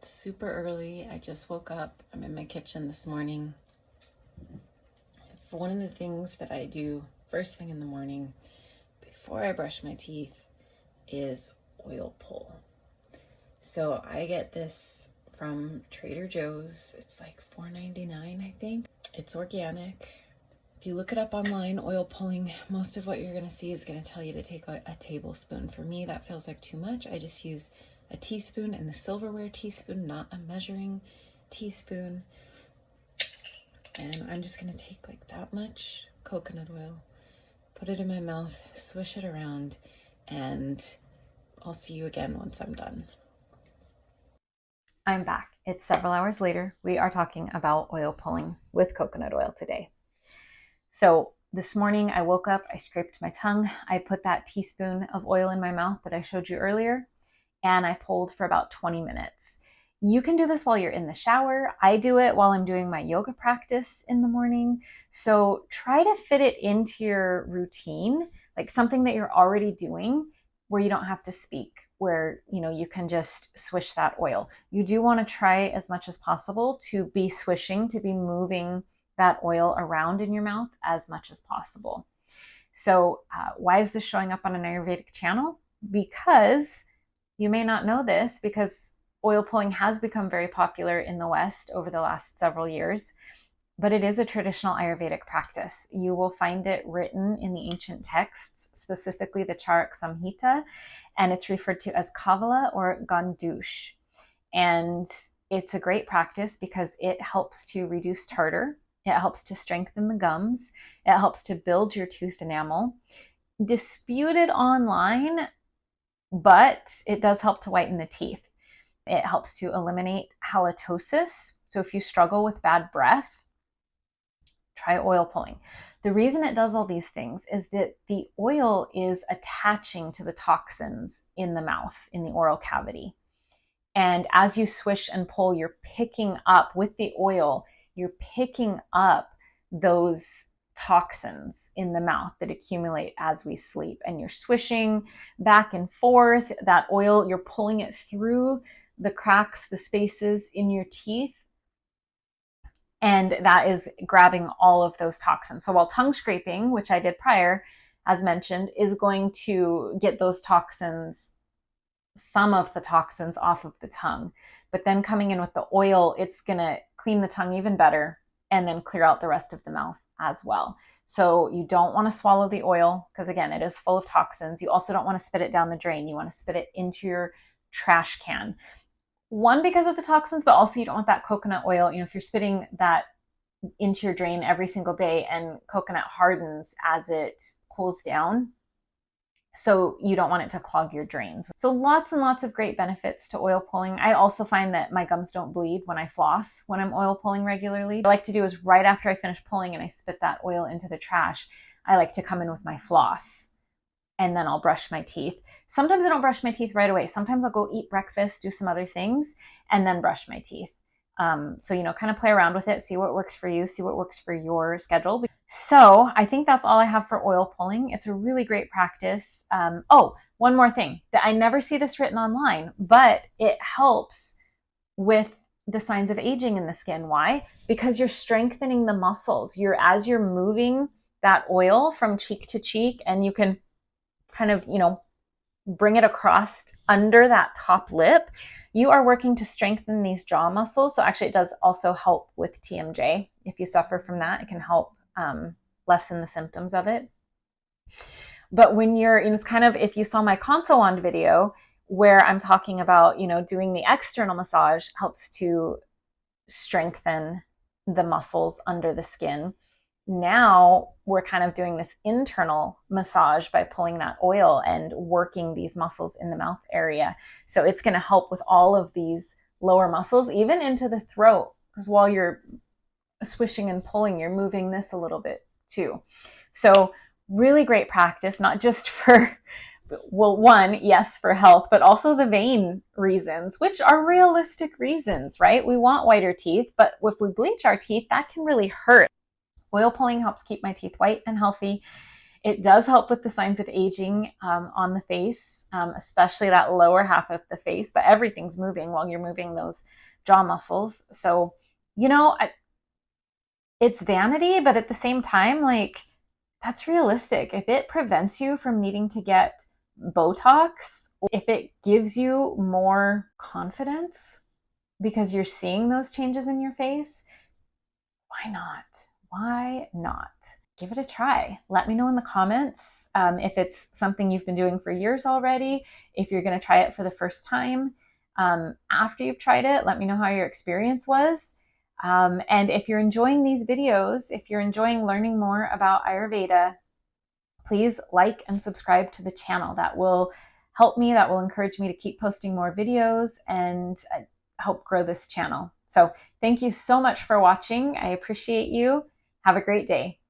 It's super early. I just woke up. I'm in my kitchen this morning. One of the things that I do first thing in the morning before I brush my teeth is oil pull. So I get this from Trader Joe's. It's like $4.99, I think. It's organic. If you look it up online, oil pulling, most of what you're going to see is going to tell you to take a tablespoon. For me, that feels like too much. I just use a teaspoon and the silverware teaspoon, not a measuring teaspoon. And I'm just going to take like that much coconut oil, put it in my mouth, swish it around, and I'll see you again once I'm done. I'm back. It's several hours later. We are talking about oil pulling with coconut oil today. So this morning I woke up, I scraped my tongue, I put that teaspoon of oil in my mouth that I showed you earlier, and I pulled for about 20 minutes. You can do this while you're in the shower. I do it while I'm doing my yoga practice in the morning. So try to fit it into your routine, like something that you're already doing where you don't have to speak, where you can just swish that oil. You do want to try as much as possible to be swishing, to be moving that oil around in your mouth as much as possible. So why is this showing up on an Ayurvedic channel? Because you may not know this, because oil pulling has become very popular in the West over the last several years, but it is a traditional Ayurvedic practice. You will find it written in the ancient texts, specifically the Charak Samhita, and it's referred to as Kavala or Gandush. And it's a great practice because it helps to reduce tartar, it helps to strengthen the gums, it helps to build your tooth enamel. Disputed online, but it does help to whiten the teeth. It helps to eliminate halitosis. So if you struggle with bad breath, try oil pulling. The reason it does all these things is that the oil is attaching to the toxins in the mouth, in the oral cavity. And as you swish and pull, you're picking up with the oil, you're picking up those toxins in the mouth that accumulate as we sleep. And you're swishing back and forth. That oil, you're pulling it through the cracks, the spaces in your teeth. And that is grabbing all of those toxins. So while tongue scraping, which I did prior, as mentioned, is going to get those toxins, some of the toxins off of the tongue. But then coming in with the oil, it's going to clean the tongue even better and then clear out the rest of the mouth as well. So you don't want to swallow the oil because, again, it is full of toxins. You also don't want to spit it down the drain. You want to spit it into your trash can. One, because of the toxins, but also you don't want that coconut oil. If you're spitting that into your drain every single day and coconut hardens as it cools down, so you don't want it to clog your drains. So lots and lots of great benefits to oil pulling. I also find that my gums don't bleed when I floss when I'm oil pulling regularly. What I like to do is right after I finish pulling and I spit that oil into the trash, I like to come in with my floss and then I'll brush my teeth. Sometimes I don't brush my teeth right away. Sometimes I'll go eat breakfast, do some other things, and then brush my teeth. So, kind of play around with it, see what works for you, see what works for your schedule. So I think that's all I have for oil pulling. It's a really great practice. One more thing that I never see this written online, but it helps with the signs of aging in the skin. Why? Because you're strengthening the muscles. As you're moving that oil from cheek to cheek, and you can kind of, bring it across under that top lip, you are working to strengthen these jaw muscles. So actually it does also help with TMJ. If you suffer from that, it can help lessen the symptoms of it. But when it's kind of, if you saw my console wand video where I'm talking about, doing the external massage helps to strengthen the muscles under the skin. Now we're kind of doing this internal massage by pulling that oil and working these muscles in the mouth area. So it's going to help with all of these lower muscles, even into the throat. Because while you're swishing and pulling, you're moving this a little bit too. So really great practice, not just for, one, yes, for health, but also the vein reasons, which are realistic reasons, right? We want whiter teeth, but if we bleach our teeth, that can really hurt. Oil pulling helps keep my teeth white and healthy. It does help with the signs of aging on the face, especially that lower half of the face, but everything's moving while you're moving those jaw muscles. So, it's vanity, but at the same time, like, that's realistic. If it prevents you from needing to get Botox, if it gives you more confidence because you're seeing those changes in your face, why not? Why not? Give it a try. Let me know in the comments if it's something you've been doing for years already, if you're going to try it for the first time. After you've tried it, let me know how your experience was. And if you're enjoying these videos, if you're enjoying learning more about Ayurveda, please like and subscribe to the channel. That will help me, that will encourage me to keep posting more videos and help grow this channel. So thank you so much for watching. I appreciate you. Have a great day.